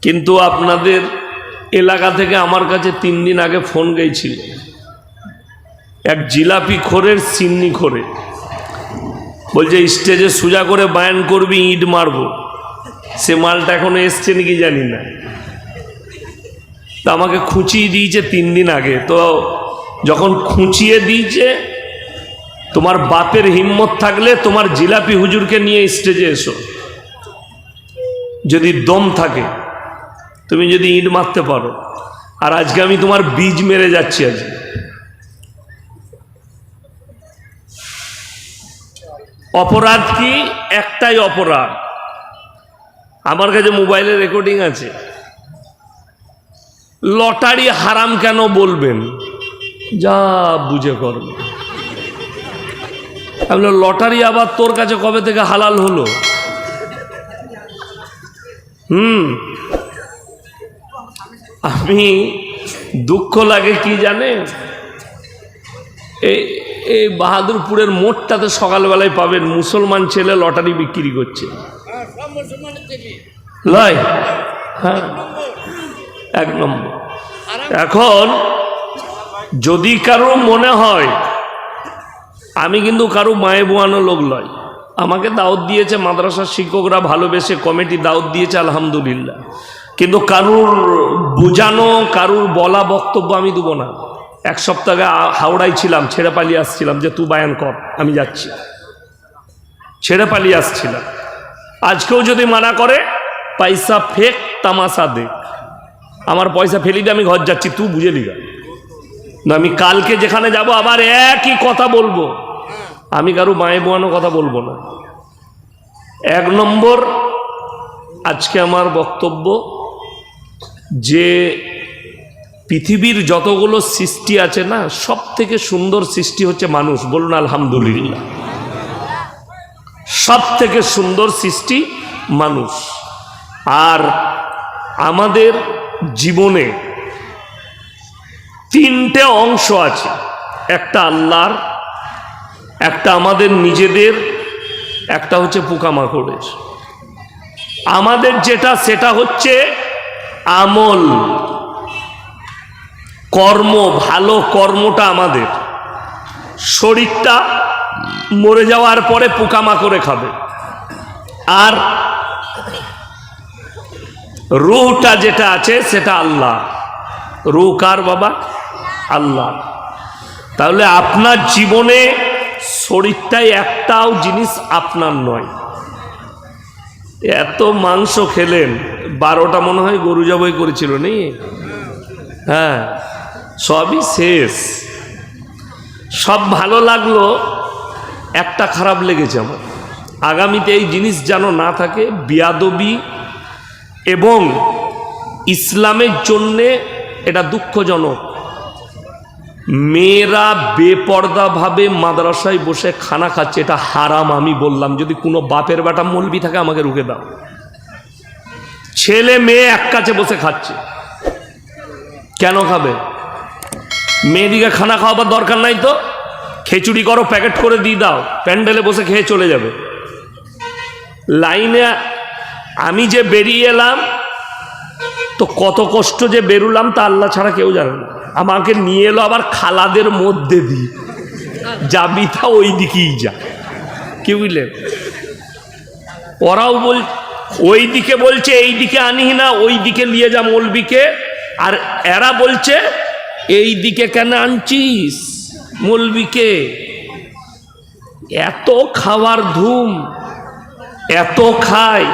কিন্তু আপনাদের এলাকা থেকে আমার কাছে 3 দিন আগে ফোন গেছিল এক জিলাপি খোরের সিন্নি খোরে, বলছে স্টেজে সোজা করে বায়ান করবি, ইট মারবো। সে মালটা এখনো এসছে নাকি জানি না। তা আমাকে খুঁচিয়ে দিয়েছে 3 দিন আগে। তো যখন খুঁচিয়ে দিয়েছে, তোমার বাপের হিম্মত থাকলে তোমার জিলাপি হুজুরকে নিয়ে স্টেজে এসো, যদি দম থাকে, তুমি যদি ইট মারতে পারো। আর আজকে আমি তোমার বীজ মেরে যাচ্ছি। আজকে অপরাধ কি? একটাই অপরাধ। আমার কাছে মোবাইলে রেকর্ডিং আছে। লটারি হারাম কেন বলবেন? যা বুঝে করবে। আমি লটারি আবার তোর কাছে কবে থেকে হালাল হলো? আমি দুঃখ লাগে কি জানে, এই বাহাদুরপুরের মোড়টাতে সকালবেলায় পাবেন মুসলমান ছেলে লটারি বিক্রি করছে। লয়, হ্যাঁ, 1 নম্বর। এখন যদি কারো মনে হয়, আমি কিন্তু কারো মায়ে বোয়ানো লোক নয়। আমাকে দাওয়াত দিয়েছে মাদ্রাসার শিক্ষকরা, ভালোবেসে কমিটি দাওয়াত দিয়েছে, আলহামদুলিল্লাহ। কিন্তু কারুর বোঝানো, কারুর বলা বক্তব্য আমি দেবো না। 1 সপ্তাহ আগে হাওড়ায় ছিলাম, ছেড়ে পালিয়ে আসছিলাম যে তুই বায়ান কর, আমি যাচ্ছি। ছেড়ে পালিয়ে আসছিলাম। আজকেও যদি মানা করে, পয়সা ফেক তামাশা দেখ, আমার পয়সা ফেলি দিয়ে আমি ঘর যাচ্ছি, তুই বুঝে লিগা না। আমি কালকে যেখানে যাব আবার একই কথা বলবো। আমি কারো মায়ে বোয়ানো কথা বলবো না। 1 নম্বর, আজকে আমার বক্তব্য যে পৃথিবীর যতগুলো সৃষ্টি আছে না, সব থেকে সুন্দর সৃষ্টি হচ্ছে মানুষ। বলুন আলহামদুলিল্লাহ। সব থেকে সুন্দর সৃষ্টি মানুষ। আর আমাদের জীবনে 3টে অংশ আছে, একটা আল্লাহর, একটা আমাদের নিজেদের, একটা হচ্ছে পোকামাকড়ের। আমাদের যেটা, সেটা হচ্ছে আমল, কর্ম, ভালো কর্মটা আমাদের। শরীরটা মরে যাওয়ার পরে পোকামাকড়ে খাবে। আর রূহটা যেটা আছে সেটা আল্লাহ। রূহ কার বাবা? আল্লাহ। তাহলে আপনার জীবনে শরীরটাই একটাও জিনিস আপনার নয়। এত মাংস খেলেন, 12টা মনে হয় গরু জবাই করেছিল নি? হ্যাঁ, সবই শেষ। সব ভালো লাগলো, একটা খারাপ লেগেছে আমার। আগামীতে এই জিনিস যেন না থাকে। বিয়াদবি এবং ইসলামের জন্যে এটা দুঃখজনক। মেয়েরা বেপর্দাভাবে মাদ্রাসায় বসে খানা খাচ্ছে, এটা হারাম। আমি বললাম, যদি কোনো বাপের বেটা মৌলবি থাকে আমাকে রুখে দাও। ছেলে মেয়ে এক কাছে বসে খাচ্ছে, কেন খাবে? মেয়েদিকে খানা খাওয়াবার দরকার নাই তো, খিচুড়ি করো, প্যাকেট করে দিয়ে দাও, প্যান্ডেলে বসে খেয়ে চলে যাবে। লাইনে আমি যে বেরিয়ে এলাম, তো কত কষ্ট যে বেরুলাম তা আল্লাহ ছাড়া কেউ জানে না। আমাকে নিয়ে এলো আবার খালাদের মধ্যে দিয়ে, যাবি তা ওই দিকেই যা। কি বুঝলেন? ওরাও ওই দিকে বলছে এই দিকে আনিস না, ওই দিকে নিয়ে যা মৌলবিকে। আর এরা বলছে এই দিকে কেন আনছিস মৌলবিকে? এত খাওয়ার ধুম, এত খায়,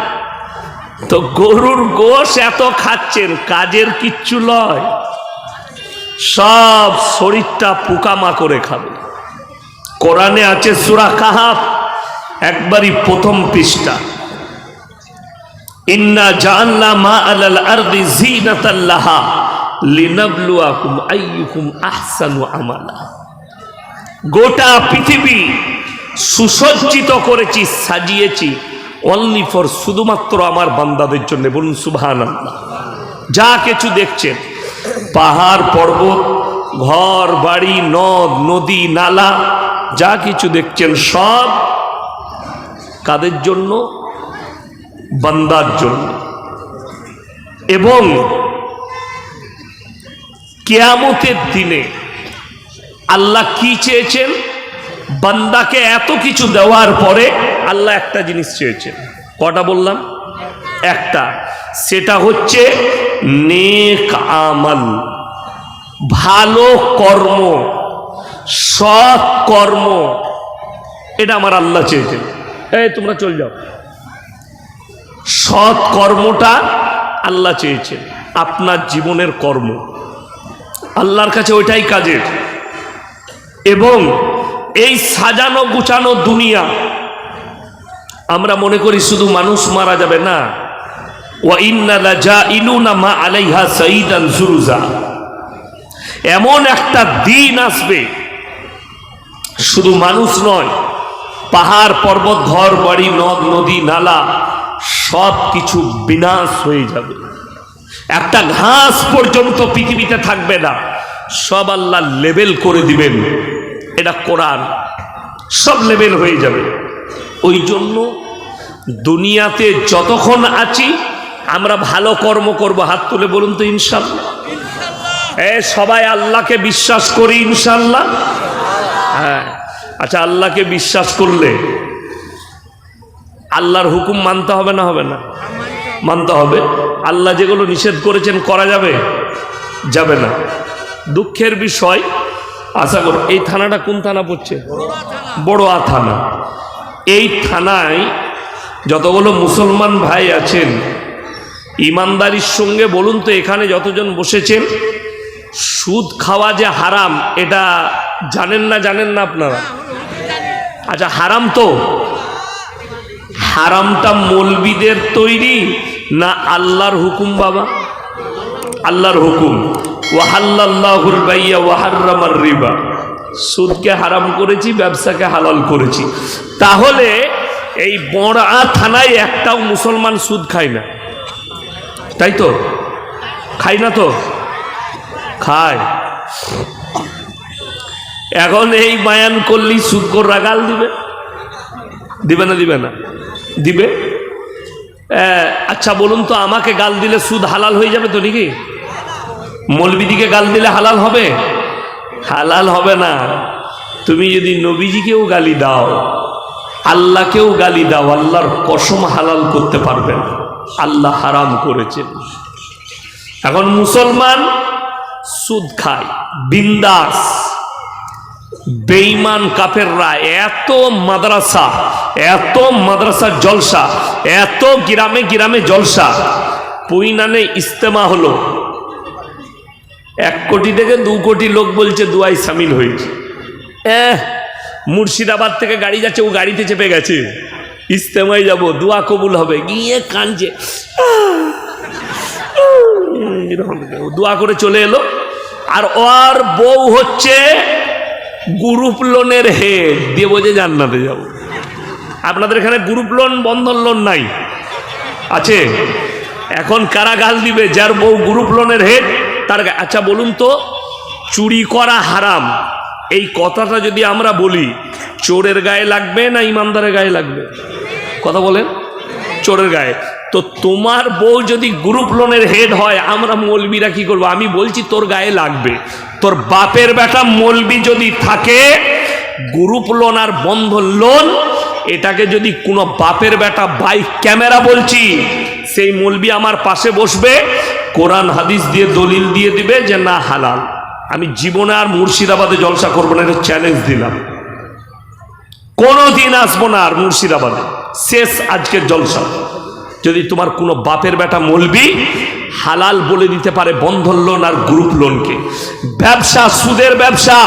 তো গরুর গোশ এত খাচ্ছেন, কাজের কিচ্ছু নয়। সব শরীরটা পোকামাকড়ে খাবে। কোরআনে আছে সূরা কাহাফ, একবারই 1ম পৃষ্ঠা, ইন্না জাআলনা মা আলাল আরদি যিনাতাল লাহা লিনাবলুয়াকুম আইয়ুকুম আহসানু আমালা। গোটা পৃথিবী সুসজ্জিত করেছি, সাজিয়েছি অনলি ফর, শুধুমাত্র আমার বান্দাদের জন্য। বলুন সুবহানাল্লাহ। যা কিছু দেখছেন, পাহাড় পর্বত, ঘর বাড়ি, নদ নদী নালা, যা কিছু দেখছেন সব কাদের জন্য? বান্দার জন্য। এবং কিয়ামতের দিনে আল্লাহ কি চেয়েছেন? বান্দাকে এত কিছু দেওয়ার পরে আল্লাহ একটা জিনিস চেয়েছেন। কটা বললাম? একটা, সেটা হচ্ছে নেক আমল, ভালো কর্ম, সৎ কর্ম। এটা আমার আল্লাহ চেয়েছেন। এই তোমরা চল যাও। সৎ কর্মটা আল্লাহ চেয়েছেন, আপনার জীবনের কর্ম। আল্লাহর কাছে ওইটাই কাজের। এবং এই সাজানো গুছানো দুনিয়া, আমরা মনে করি শুধু মানুষ মারা যাবে, না। ওয়া ইন্না লাজাইলুনা মা আলাইহা সাইদান জুরুজা, এমন একটা দিন আসবে শুধু মানুষ নয়, পাহাড় পর্বত ঘর বাড়ি নদ নদী নালা সব কিছু বিনাশ হয়ে যাবে। একটা ঘাস পর্যন্ত পৃথিবীতে থাকবে না, সব আল্লাহ লেবেল করে দিবেন। এটা কোরআন, সব লেবেল হয়ে যাবে। ওই জন্য দুনিয়াতে যতক্ষণ আছি আমরা ভালো কর্ম করব। হাত তুলে বলুন তো ইনশাল্লাহ। সবাই আল্লাহকে বিশ্বাস করি ইনশাল্লাহ। হ্যাঁ, আচ্ছা, আল্লাহকে বিশ্বাস করলে আল্লাহর হুকুম মানতে হবে না? হবে না? মানতে হবে। আল্লাহ যেগুলো নিষেধ করেছেন করা যাবে? যাবে না। দুঃখের বিষয়, আশা করি এই থানাটা কোন থানা পড়ছে? বড়ুয়া থানা। এই থানায় যতগুলো মুসলমান ভাই আছেন, ইমানদারির সঙ্গে বলুন তো, এখানে যতজন বসেছেন, সুদ খাওয়া যে হারাম এটা জানেন না? জানেন না আপনারা? আচ্ছা, হারাম তো। হারামটা মৌলবীদের তৈরি না আল্লাহর হুকুম? বাবা, আল্লাহর হুকুম। ওয়াহাল্লাল্লাহুল বাইয়া ওয়া হাররামার রিবা, সুদকে হারাম করেছি, ব্যবসাকে হালাল করেছি। তাহলে এই বড়া থানায় একটাও মুসলমান সুদ খায় না, তাই তো? খায় না তো? খায়। এখন এই বায়ান করলেই সুদখোররা গাল দিবে, দিবে না? দিবে না? দিবে। আচ্ছা বলুন তো, আমাকে গাল দিলে সুদ হালাল হয়ে যাবে তো নাকি? মৌলবীদিকে গাল দিলে হালাল হবে? হালাল হবে না। তুমি যদি নবীজিকেও গালি দাও, আল্লাহকেও গালি দাও, আল্লাহর কসম হালাল করতে পারবে না, আল্লাহ হারাম করেছেন। এখন মুসলমান সুদ খায় বিন্দাস। বেঈমান কাফেররা এত মাদ্রাসা জলসা, এত গ্রামে গ্রামে জলসা। পুইনানে ইস্তেমা হলো, 1 কোটি থেকে 2 কোটি লোক বলছে দুয়ায় সামিল হয়েছে। মুর্শিদাবাদ থেকে গাড়ি যাচ্ছে, ও গাড়িতে চেপে গেছে, ইস্তেমায় যাব, দোয়া কবুল হবে, গিয়ে কাঁদছে, দোয়া করে চলে এলো। আর ওর বউ হচ্ছে গ্রুপ লোনের হেড, দিয়ে বোঝে জান্নাতে যাব। আপনাদের এখানে গ্রুপ লোন বন্ধন লোন নাই? আছে। এখন কারা গাল দিবে? যার বউ গ্রুপ লোনের হেড তার। আচ্ছা বলুন তো, চুরি করা হারাম, এই কথাটা যদি আমরা বলি, চোরের গায়ে লাগবে না ইমানদারের গায়ে লাগবে? কথা বলেন। চোরের গায়ে। তো তোমার বউ যদি গ্রুপ লোনের হেড হয়, আমরা মৌলবীরা কি করবো? আমি বলছি তোর গায়ে লাগবে। তোর বাপের বেটা মৌলবী যদি থাকে, গ্রুপ লোন আর বন্ধন লোন, এটাকে যদি কোনো বাপের বেটা বাইক ক্যামেরা বলছি, সেই মৌলবী আমার পাশে বসবে, কোরআন হাদিস দিয়ে দলিল দিয়ে দিবে যে না হালাল। আমি জীবনে আর মুর্শিদাবাদে জলসা করবো না, এটা চ্যালেঞ্জ দিলাম। কোনোদিন আসবো না আর মুর্শিদাবাদে, শেষ আজকের জলসা। যদি তোমার কোনো বাপের বেটা মৌলবী হালাল বলে দিতে পারে বন্ধন লোন আর গ্রুপ লোনকে। ব্যবসা, সুদের ব্যবসা,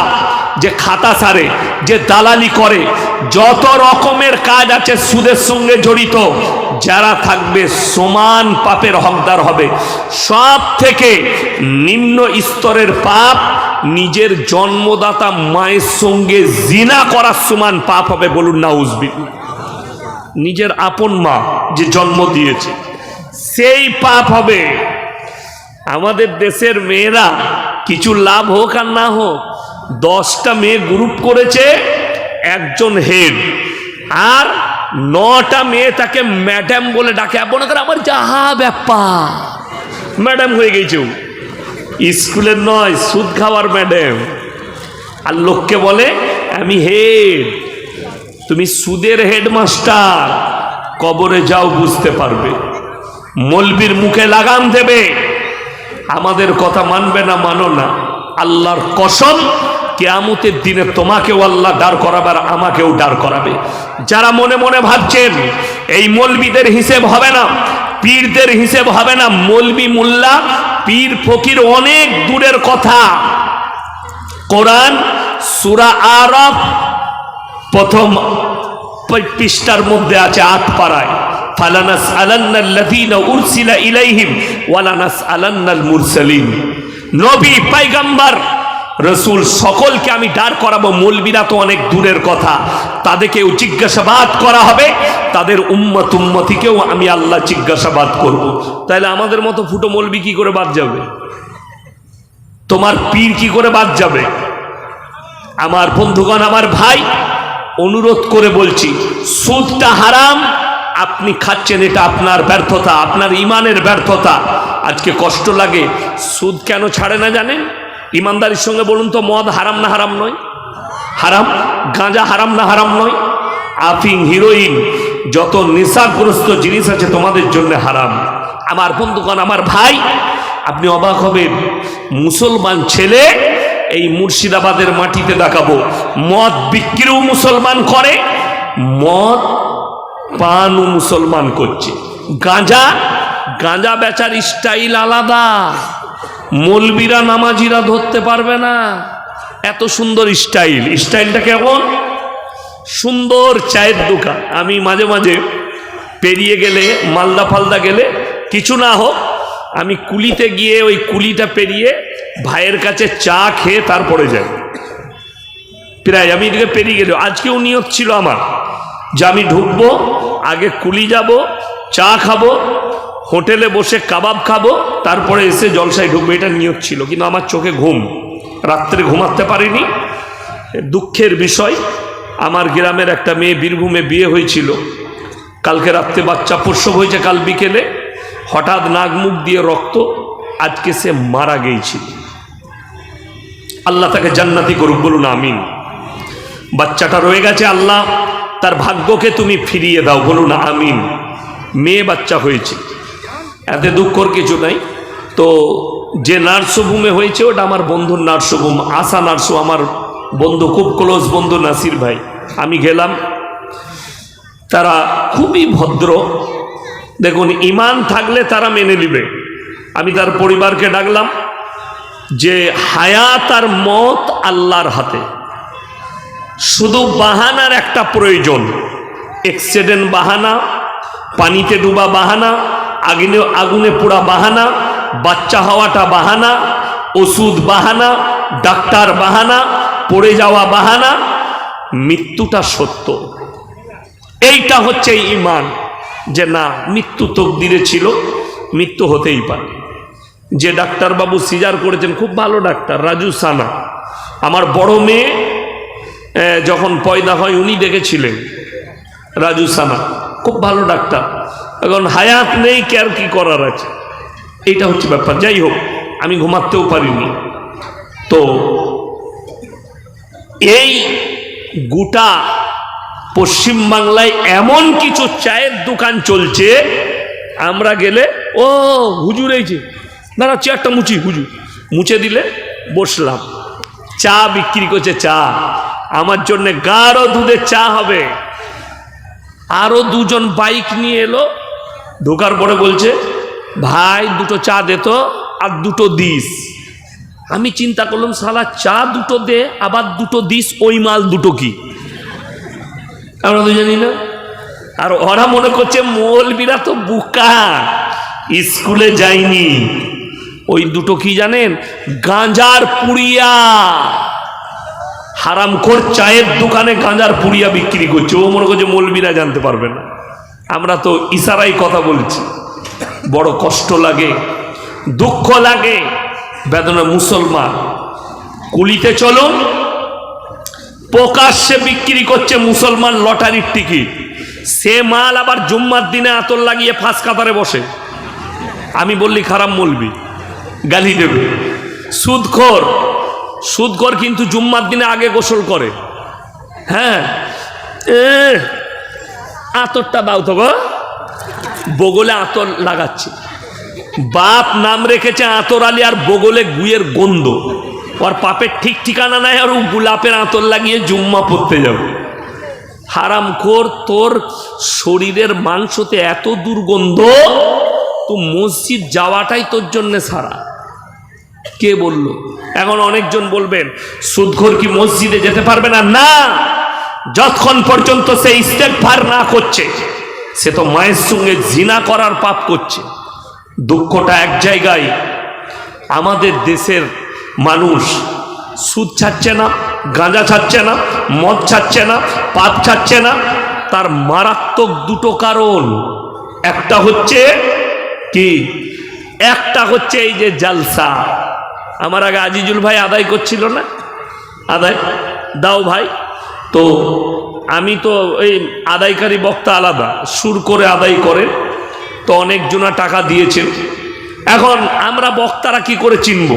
যে খাতা সারে, যে দালালি করে, যত রকমের কাজ আছে সুদের সঙ্গে জড়িত, যারা থাকবে সমান পাপের হকদার হবে। সব থেকে নিম্ন স্তরের পাপ নিজের জন্মদাতা মায়ের সঙ্গে জিনা করার সমান পাপ হবে। বলুন নাউজুবিল্লাহ। নিজের আপন মা যে জন্ম দিয়েছে, সেই পাপ হবে। আমাদের দেশের মেয়েরা, কিছু লাভ হোক আর না হোক, 10টা মেয়ে গ্রুপ করেছে, একজন হেড, আর 9টা মেয়ে তাকে ম্যাডাম বলে ডাকে। মনে করে আমার যাহা ব্যাপার, ম্যাডাম হয়ে গেছে, স্কুলের নয়, সুদ খাওয়ার ম্যাডাম। আর লোককে বলে আমি হেড। তুমি সুদের হেডমাস্টার, কবরে যাও বুঝতে পারবে। মলবির মুখে লাগাম দেবে, আমাদের কথা মানবে না, মানো না। আল্লাহর কসম, কিয়ামতের দিনে তোমাকেও আল্লাহ দাঁড় করাবে আর আমাকেও দাঁড় করাবে। যারা মনে মনে ভাবছেন এই মলবিদের হিসেব হবে না, পীরদের হিসেব হবে না, মলবি মোল্লা পীর ফকির অনেক দূরের কথা। কোরআন সূরা আরাফ প্রথম পৃষ্ঠার মধ্যে আছে, ৮ পারায়, ফালানাসআলান্নাল্লাযীনা উরসিলা ইলাইহিম ওয়ালানাসআলান্নাল মুরসালিন। নবী, পয়গম্বর, রসুল সকলকে আমি দাঁড় করাবো। মৌলবীরা তো অনেক দূরের কথা, তাদেরকেও জিজ্ঞাসাবাদ করা হবে, তাদের উম্মত উম্মতিকেও আমি আল্লাহ জিজ্ঞাসাবাদ করব। তাহলে আমাদের মতো ফুটো মৌলবী কি করে বাদ যাবে? তোমার পীর কি করে বাদ যাবে? আমার বন্ধুগণ, আমার ভাই, অনুরোধ করে বলছি, সুদটা হারাম, আপনি খাচ্ছেন, এটা আপনার ব্যর্থতা, আপনার ইমানের ব্যর্থতা। আজকে কষ্ট লাগে, সুদ কেন ছাড়ে না জানেন? ইমানদারির সঙ্গে বলুন তো, মদ হারাম না হারাম নয়? হারাম। গাঁজা হারাম না হারাম নয়? আফিং, হিরোইন, যত নেশাগ্রস্ত জিনিস আছে তোমাদের জন্য হারাম। আমার বন্ধুগণ, আমার ভাই, আপনি অবাক হবেন, মুসলমান ছেলে, এই মুর্শিদাবাদের মাটিতে দেখাবো, মদ বিক্রিও মুসলমান করে, মদ পানও মুসলমান করছে। গাঁজা, গাঁজা বেচার স্টাইল আলাদা, মৌলবীরা নামাজিরা ধরতে পারবে না, এত সুন্দর স্টাইল। স্টাইলটা কেমন সুন্দর! চায়ের দোকান, আমি মাঝে মাঝে পেরিয়ে গেলে, মালদা ফালদা গেলে, কিছু না হোক, আমি কুলিতে গিয়ে ওই কুলিটা পেরিয়ে ভাইয়ের কাছে চা খেয়ে তারপরে যাই। প্রায় আমি এদিকে পেরিয়ে গেলে, আজকেও নিয়ত ছিল আমার যে আমি ঢুকবো, আগে কুলি যাব, চা খাবো, হোটেলে বসে কাবাব খাবো, তারপরে এসে জলসায় ঢুকবো, এটা নিয়ত ছিল। কিন্তু আমার চোখে ঘুম, রাত্রে ঘুমাতে পারিনি। দুঃখের বিষয়, আমার গ্রামের একটা মেয়ে বীরভূমে বিয়ে হয়েছিল, কালকে রাত্রে বাচ্চা প্রসব হয়েছে, কাল বিকেলে হঠাৎ নাক মুখ দিয়ে রক্ত, আজকে সে মারা গিয়েছিল। আল্লাহ তাকে জান্নাতি করুক, বলুন আমিন। বাচ্চাটা রয়ে গেছে, আল্লাহ তার ভাগ্যকে তুমি ফিরিয়ে দাও, বলুন আমিন। মেয়ে বাচ্চা হয়েছে, এতে দুঃখর কিছু নাই। তো যে নার্সিংহোমে হয়েছে ওটা আমার বন্ধুর নার্সিংহোম, আশা নার্সিংহোম, আমার বন্ধু, খুব ক্লোজ বন্ধু নাসির ভাই। আমি গেলাম, তারা খুবই ভদ্র, দেখুন ইমান থাকলে তারা মেনে নিবে। আমি তার পরিবারকে ডাকলাম যে হায়াত আর মত আল্লাহর হাতে, শুধু বাহানার একটা প্রয়োজন, অ্যাক্সিডেন্ট বাহানা, পানিতে ডুবা বাহানা, আগুনে পোড়া বাহানা, বাচ্চা হওয়াটা বাহানা, ওষুধ বাহানা, ডাক্তার বাহানা, পড়ে যাওয়া বাহানা, মৃত্যুটা সত্য। এইটা হচ্ছে ঈমান, যে না, মৃত্যু তকদিরে ছিল, মৃত্যু হতেই পারে। যে ডাক্তারবাবু সিজার করেছেন, খুব ভালো ডাক্তার, রাজু সানা, আমার বড় মেয়ে যখন পয়দা হয় উনি দেখেছিলেন, রাজু সানা, খুব ভালো ডাক্তার। এখন হায়াত নেই, কে আর কি করার আছে, এইটা হচ্ছে ব্যাপার। যাই হোক, আমি ঘুমাতেও পারিনি। তো এই গোটা পশ্চিমবাংলায় এমন কিছু চায়ের দোকান চলছে, আমরা গেলে, ও হুজুর এইছে, দাঁড়া চেয়ারটা মুছি, হুজুর মুছে দিলে, বসলাম, চা বিক্রি করছে। চা আমার জন্যে গাঢ় দুধের চা হবে। আরো দুজন বাইক নিয়ে এলো, ঢোকার পরে বলছে, ভাই দুটো চা দে তো, আর দুটো দিস। আমি চিন্তা করলাম, শালা চা দুটো দে আবার দুটো দিস, ওই মাল দুটো কি আমরা তো জানি না। আর ওরা মনে করছে মৌলবীরা তো বুকা, স্কুলে যায়নি। ওই দুটো কি জানেন? গাঁজার পুড়িয়া। হারামখোর চায়ের দোকানে গাঁজার পুড়িয়া বিক্রি করছে, ও মনে করছে মৌলবীরা জানতে পারবে না। আমরা তো ইশারায় কথা বলছি। বড় কষ্ট লাগে, দুঃখ লাগে, বেদনা। মুসলমান কুলিতে চলুন, প্রকাশ্যে বিক্রি করছে মুসলমান লটারির টিকিট। সে মাল আবার জুম্মার দিনে আতর লাগিয়ে ফাঁস কাতারে বসে। আমি বললি খারাপ বলবি, গালি দেবে। সুদখোর, সুদখোর কিন্তু জুম্মার দিনে আগে গোসল করে। হ্যাঁ, আতরটা দাও তো গো, বগলে আতর লাগাচ্ছে। বাপ নাম রেখেছে আতর আলী, আর বগলে গুয়ের গন্ধ। ওর পাপের ঠিক ঠিকানা নাই, আর ও গোলাপের আতর লাগিয়ে জুম্মা পড়তে যাবে। হারামখোর, তোর শরীরের মাংসতে এত দুর্গন্ধ, তো মসজিদ যাওয়াটাই তোর জন্য সারা। কে বলল? এখন অনেকজন বলবেন সুদখোর কি মসজিদে যেতে পারবে না? না, যতক্ষণ পর্যন্ত সে ইস্তেগফার না করছে, সে তো মায়ের সঙ্গে জিনা করার পাপ করছে। দুঃখটা এক জায়গায়, আমাদের দেশের মানুষ সুদ ছাড়ছে না, গাঁজা ছাড়ছে না, মদ ছাড়ছে না, পাপ ছাড়ছে না। তার মারাত্মক দুটো কারণ। একটা হচ্ছে কি? একটা হচ্ছে এই যে জালসা। আমার আগে আজিজুল ভাই আদায় করছিল না, আদায় দাও ভাই। তো আমি তো এই আদায়কারী বক্তা আলাদা, সুর করে আদায় করে, তো অনেকজনা টাকা দিয়েছেন। এখন আমরা বক্তারা কি করে চিনব?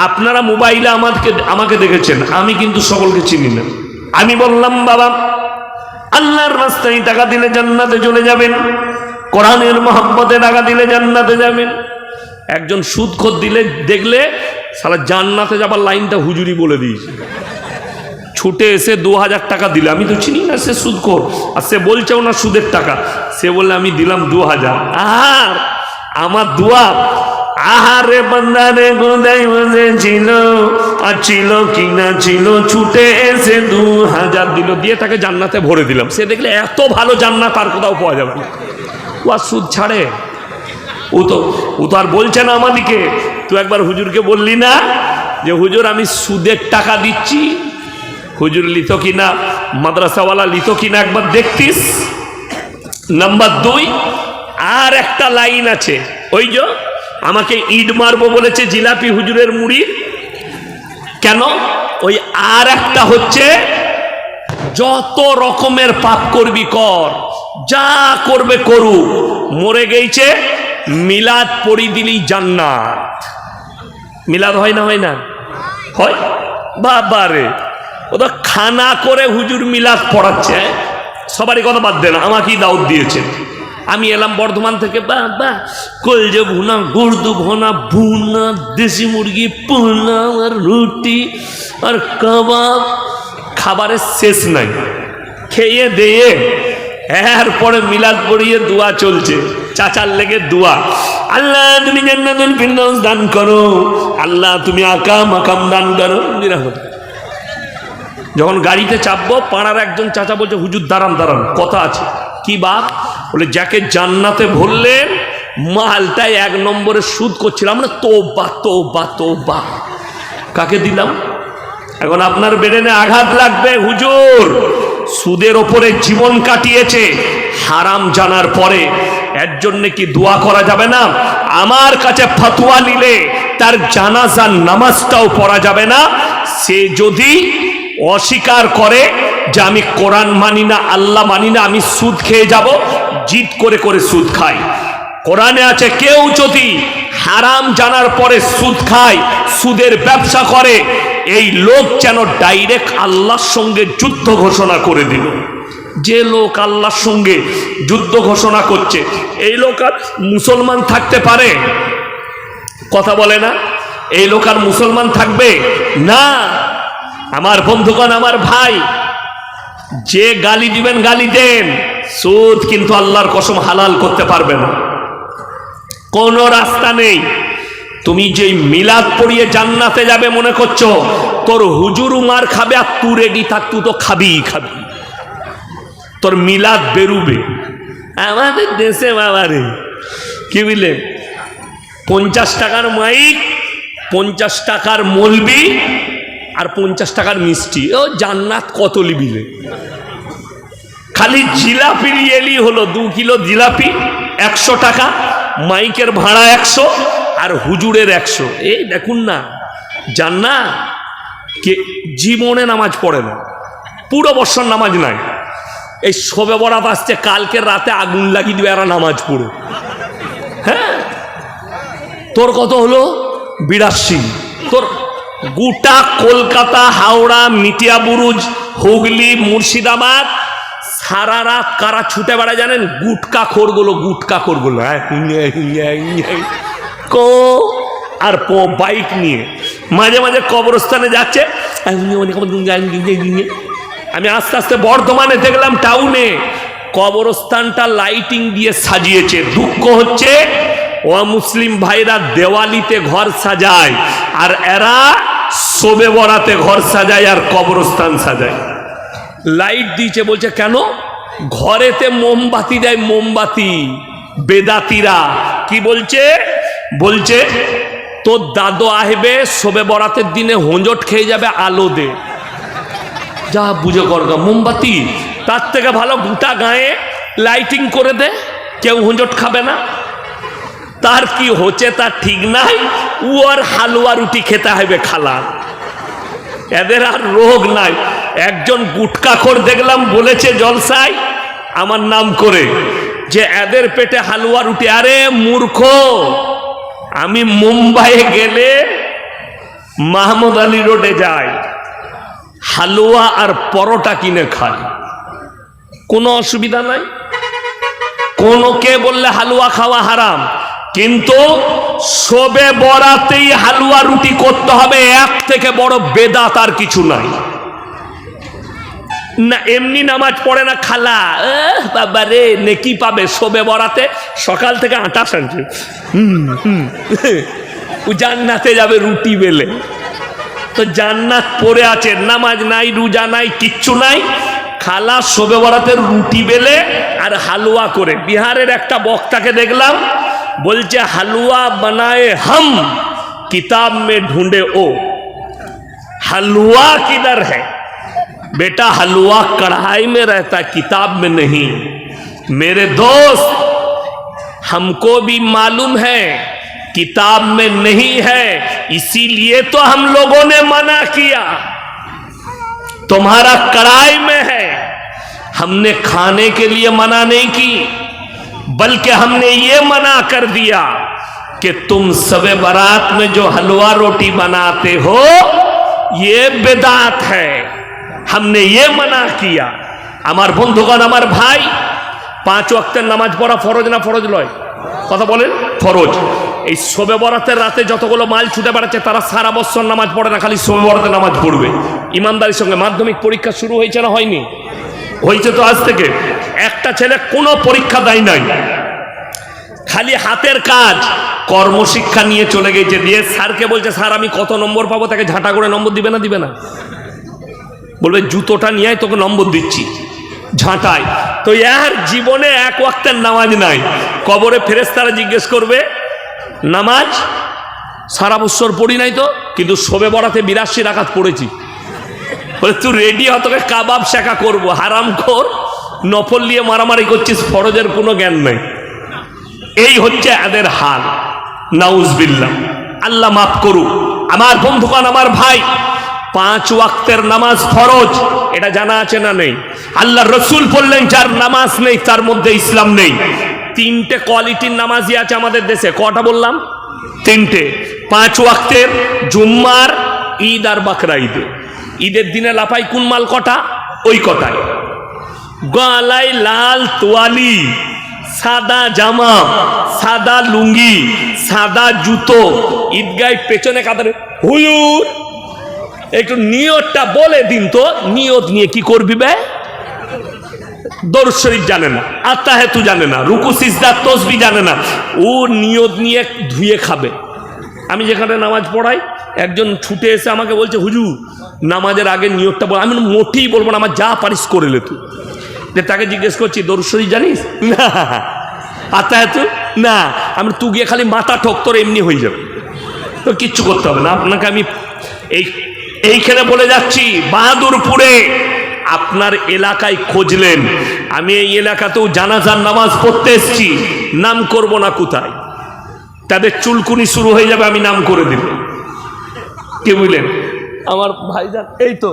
আপনারা মোবাইলে আমাকে দেখেছেন, আমি কিন্তু সকলকে চিনি না। আমি বললাম বাবা, আল্লাহর রাস্তায় টাকা দিলে জান্নাতে চলে যাবেন, কোরআনের মহব্বতে টাকা দিলে জান্নাতে যাবেন। একজন সুদখোর দিলে দেখলে সারা জান্নাতে যাবার লাইনটা হুজুরি বলে দিয়েছে। ছুটে এসে 2000 টাকা দিলে, আমি তো চিনি না সে সুদখোর, আর সে বলছেও না সুদের টাকা। সে বললে আমি দিলাম 2000। আর আমার দোয়া, আহারে বান্দারে গোদাই বসেছিল, আর ছিল কিনা ছিল, ছুটে এসে 2000 দিল, দিয়ে তাকে জান্নাতে ভরে দিলাম। সে দেখলে এত ভালো জান্নাত আর কোথাও পাওয়া যাবে না। ও আর সুদ ছাড়ে? ও তো আর বলছে না আমাদিকে, তুই একবার হুজুরকে বললি না যে হুজুর আমি সুদের টাকা দিচ্ছি, হুজুর লিত কিনা, মাদ্রাসাওয়ালা লিত কিনা একবার দেখতিস। নাম্বার 2, আর একটা লাইন আছে, ওই যে আমাকে ইট মারবো বলেছে জিলাপি হুজুরের মুড়ি, কেন? ওই আর একটা হচ্ছে, যত রকমের পাপ করবি কর, যা করবে করুক, মরে গেছে মিলাদ পড়ি দিলি জান্নাত। মিলাদ হয় না? হয় না? হয়। বাবারে, ও তো খানা করে হুজুর মিলাদ পড়াচ্ছে। সবারই কথা বাদ দেন, আমাকেই দাওয়াত দিয়েছে। আমি এলাম বর্ধমান থেকে, বাবা কলজে ভুনা, গুর্দু ভুনা, ভুনা দেশি মুরগি, পোনা আর রুটি আর কাবাব, খাবারের শেষ নাই। খেয়ে দিয়ে এরপরে মিলাদ পড়িয়ে দোয়া চলছে, চাচার লেগে দোয়া, আল্লাহ তুমি জান্নাতুল ফিরদাউস দান করো, আল্লাহ তুমি আকাম মাকাম দান করো, নিরাপদ। যখন গাড়িতে চাপবো, পাড়ার একজন চাচা বলছে হুজুর দাঁড়ান দাঁড়ান, কথা আছে। কি বাপ? বলে যাকে জান্নাতে ভরলেন মালটাই 1 নম্বরে সুদ করছিলাম না। তোবা তোবা তোবা। কাকে দিলাম? এখন আপনার ব্রেনে আঘাত লাগবে, হুজুর সুদের ওপরে জীবন কাটিয়েছে, হারাম জানার পরে এর জন্য কি দোয়া করা যাবে না? আমার কাছে ফতোয়া নিলে তার জানাজার নামাজটাও পড়া যাবে না। সে যদি অস্বীকার করে যে আমি কোরআন মানি না, আল্লাহ মানি না, আমি সুদ খেয়ে যাব, জিদ করে করে সুদ খাই। কোরআনে আছে কেউ যদি হারাম জানার পরে সুদ খায়, সুদের ব্যবসা করে, এই লোক যেন ডাইরেক্ট আল্লাহর সঙ্গে যুদ্ধ ঘোষণা করে দিল। যে লোক আল্লাহর সঙ্গে যুদ্ধ ঘোষণা করছে, এই লোক আর মুসলমান থাকতে পারে? কথা বলে না? এই লোক আর মুসলমান থাকবে না। আমার বন্ধুগণ, আমার ভাই, যে গালি দিবেন গালি দেন, সুদ কিন্তু আল্লাহর কসম হালাল করতে পারবে না, কোনো রাস্তা নেই। তুমি যে মিলাদ পড়িয়ে জান্নাতে যাবে মনে করছো, তোর হুজুর মার খাবে আর তুই রেডি থাক, তুই তো খাবিই খাবি, তোর মিলাদ বেরুবে। আমাদের দেশে বাবারে কি বুঝলে, 50 টাকার মাইক, 50 টাকার মলবি আর 50 টাকার মিষ্টি, ও জান্নাত কত লিবিলে। খালি জিলাপি এলি হলো 2 কিলো জিলাপি 100 টাকা, মাইকের ভাড়া 100 আর হুজুরের 100। এই দেখুন না, জান্নাত কে জীবনে নামাজ পড়ে না, পুরো বছর নামাজ নাই, এই শবে বরাত আসছে, কালকে রাতে আগুন লাগিয়ে দিবে এরা নামাজ পড়ে। হ্যাঁ, তোর কত হলো? 82। তোর গোটা কলকাতা, হাওড়া, মিটিয়াবুরুজ, হুগলি, মুর্শিদাবাদ সারা রাত কারা ছুটে বেড়ায় জানেন? গুটকা খোরগুলো, গুটকা খোরগুলো। আর বাইক নিয়ে মাঝে মাঝে কবরস্থানে যাচ্ছে। আমি আস্তে আস্তে বর্ধমানে দেখলাম টাউনে কবরস্থানটা লাইটিং দিয়ে সাজিয়েছে। দুঃখ হচ্ছে ও মুসলিম ভাইরা দেওয়ালিতে ঘর সাজায়, আর এরা শবে বরাতে ঘর সাজায় আর কবরস্থান সাজায়। লাইট দিয়েছে, বলছে কেন? ঘরেতে মোমবাতি দেয়, মোমবাতি। বেদাতিরা কি বলছে? বলছে তোর দাদু আসবে শবে বরাতের দিনে হোঁজট খেয়ে যাবে, আলো দে। যা বুঝে করগা, মোমবাতি। তার থেকে ভালো গোটা গায়ে লাইটিং করে দে, কেউ হোঁজট খাবে না। তার কি হচ্ছে তার ঠিক নাই, ও আর হালুয়া রুটি খেতে হবে খালা। এদের আর রোগ নাই। একজন গুটকাখোর দেখলাম বলেছে জলসায় আমার নাম করে যে এদের পেটে হালুয়া রুটি। আরে মূর্খ, আমি মুম্বাইয়ে গেলে মাহমুদ আলী রোডে যাই, হালুয়া আর পরোটা কিনে খাই, কোনো অসুবিধা নাই। কোনো কে বললে হালুয়া খাওয়া হারাম, কিন্তু শবে বরাতেই হালুয়া রুটি করতে হবে, এক থেকে বড় বেদাত আর কিছু নাই। না এমনি নামাজ পড়ে না খালা, বাবা রে নেকি পাবে শবে বরাতে। সকাল থেকে আটা সানছে, ও জান্নাতে যাবে রুটি বেলে। তো জান্নাত পড়ে আছে, নামাজ নাই, রোজা নাই, কিচ্ছু নাই, খালা শবে বরাতের রুটি বেলে আর হালুয়া করে। বিহারের একটা বক্তাকে দেখলাম বলছে হালুয়া বানায়ে হাম কিতাব মে ঢুंढे ओ। हलवा किधर है बेटा? हलवा कढ़ाई में रहता, किताब में नहीं। मेरे दोस्त, हमको भी मालूम है किताब में नहीं है, इसीलिए तो हम लोगों ने मना किया। तुम्हारा कढ़ाई में है, हमने खाने के लिए मना नहीं की, बल्कि हमने ये मना कर दिया कि तुम सबे बारात में जो हलवा रोटी बनाते हो ये बिदात है, हमने ये मना किया। আমার বন্ধুগণ, আমার ভাই, 5 ওয়াক্তের নামাজ পড়া ফরজ না ফরজ নয়? কথা বলেন, ফরজ। এই শবে বরাতের রাতে যতগুলো মাল ছুটে বেড়াচ্ছে তারা সারা বছর নামাজ পড়ে না, খালি শবে বরাতে নামাজ পড়বে। ইমানদারির সঙ্গে মাধ্যমিক পরীক্ষা শুরু হয়েছে না হয়নি? হয়েছে তো আজ থেকে। একটা ছেলে কোনো পরীক্ষা দেয় নাই, খালি হাতের কাজ কর্মশিক্ষা নিয়ে চলে গেছে। দিয়ে স্যারকে বলছে, স্যার আমি কত নম্বর পাবো? তাকে ঝাঁটা করে নম্বর দিবে না? দিবে না? বলবে জুতোটা নিয়ে তোকে নম্বর দিচ্ছি, ঝাঁটায়। তো এর জীবনে 1 ওয়াক্তের নামাজ নাই। কবরে ফেরেশতারা জিজ্ঞেস করবে, নামাজ সারা বছর পড়ি নাই তো, কিন্তু শবে বরাতে 82 রাকাত পড়েছি। বলে তুই রেডি হ, তোকে কাবাব শেখা করবো। হারামখোর, নফল নিয়ে মারামারি করছিস, ফরজের কোনো জ্ঞান নাই। এই হচ্ছে এদের হাল, নাউজবিল্লাহ। আল্লাহ মাফ করুক। আমার বন্ধুগণ, আমার ভাই, 5 ওয়াক্তের নামাজ ফরজ, এটা জানা আছে না নেই? আল্লাহ রসুল বললেন যার নামাজ নেই তার মধ্যে ইসলাম নেই। 3টে কোয়ালিটির নামাজি আছে আমাদের দেশে। কটা বললাম? 3টে। 5 ওয়াক্তের, জুম্মার, ঈদ আর বাকরা ঈদে। ঈদের দিনে লাফাই কোন মাল কটা? ওই কটায়। গলায় লাল তোয়ালি, সাদা জামা, সাদা লুঙ্গি, সাদা জুতো, ঈদগায় পেছনে কাতারে হুজুর একটু নিয়তটা বলে দিন তো। নিয়ত নিয়ে কি করবি বে? দরুদ শরীফ জানে না, আত্তাহিয়াতু জানে না, রুকু সিজদা তাসবিহ জানে না, ও নিয়ত নিয়ে ধুয়ে খাবে। আমি যেখানে নামাজ পড়াই, একজন ছুটে এসে আমাকে বলছে, হুজুর নামাজের আগে নিয়তটা বল। আমি মোটেই বলবো না, আমার যা পারিস করে লে তুই। যে তাকে জিজ্ঞেস করছি, দরুদ শরীফ জানিস? না। আত্তাহিয়াতু? না। আমি তুই গিয়ে খালি মাথা ঠোক, তোর এমনি হয়ে যাবে, তো কিচ্ছু করতে হবে না আপনাকে। আমি এইখানে বলে যাচ্ছি, বাহাদুরপুরে আপনার এলাকায় খুঁজলেন, আমি এই এলাকাতেও জানাজার নামাজ পড়তে এসেছি, নাম করব না কোথায়, তাদের চুলকুনি শুরু হয়ে যাবে, আমি নাম করে দিব। কে বুঝলেন? আমার ভাইজান এই তো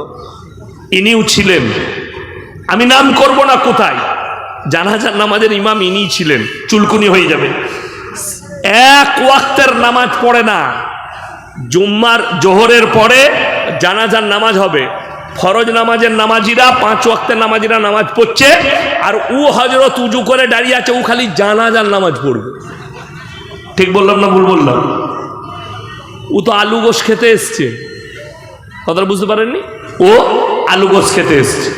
ইনিও ছিলেন, আমি নাম করব না কোথায়, জানাজার নামাজের ইমাম ইনি ছিলেন, চুলকুনি হয়ে যাবে। এক ওয়াক্তের নামাজ পড়ে না। জুম্মার জোহরের পরে জানাজার নামাজ হবে, ফরজ নামাজের নামাজিরা 5 ওয়াক্তের নামাজিরা নামাজ পড়ছে, আর ও হজরত উজু করে দাঁড়িয়ে আছে, ও খালি জানাজার নামাজ পড়বে। ঠিক বললাম না ভুল বললাম? ও তো আলু গোশ খেতে এসছে, কথাটা বুঝতে পারেননি? ও আলু গোশ খেতে এসছে।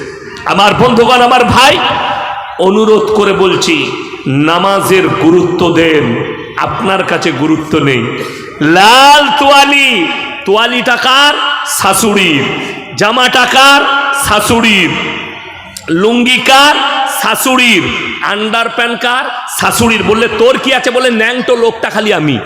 আমার বন্ধুগণ, আমার ভাই, অনুরোধ করে বলছি, নামাজের গুরুত্ব দেন, আপনার কাছে গুরুত্ব নেই। লাল তোয়ালি, তোয়ালিটা কার? শাশুড়ির। জামাটা কার? শাশুড়ির। লুঙ্গি কার? শাশুড়ির। আন্ডার প্যান্ট কার? শাশুড়ির। বললে তোর কি আছে? বলে ন্যাংটো লোকটা খালি আমি।